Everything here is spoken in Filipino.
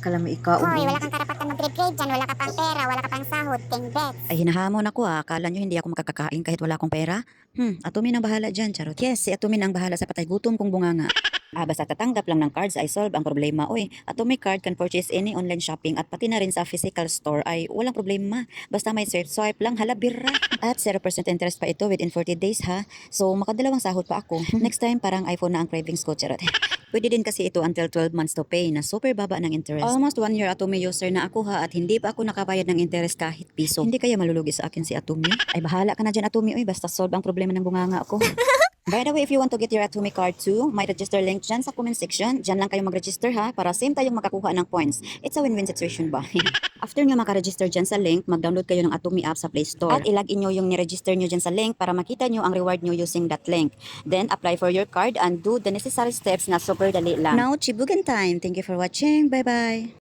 Kala mo ikaw. Hoy, wala kang karapatan mag-grade dyan. Wala ka pang pera, wala ka pang sahod, 10 bets. Ay, hinahamon ako akala nyo hindi ako makakakain kahit wala akong pera? Atumin ang bahala dyan, charot. Yes, si Atumin ang bahala sa patay gutom kong bunganga. Basta tatanggap lang ng cards ay solve ang problema. Oy, Atomic Card can purchase any online shopping at pati na rin sa physical store ay walang problema. Basta may swipe lang, hala birra. At 0% interest pa ito within 40 days ha. So, makadalawang sahod pa ako. Next time, parang iPhone na ang cravings ko, charot. Pwede din kasi ito until 12 months to pay na super baba ng interest. Almost 1 year Atumi user na ako ha at hindi pa ako nakabayad ng interest kahit piso. Hindi kaya malulugi sa akin si Atumi? Ay bahala ka na dyan Atumi, oy basta solve ang problema ng bunganga ako. By the way, if you want to get your Atumi card too, may register link dyan sa comment section. Dyan lang kayo mag-register ha, para same tayong makakuha ng points. It's a win-win situation ba? After nyo makaregister dyan sa link, mag-download kayo ng Atumi app sa Play Store. At ilagin nyo yung niregister nyo dyan sa link para makita nyo ang reward nyo using that link. Then, apply for your card and do the necessary steps na super dali lang. Now, chibugan time. Thank you for watching. Bye-bye!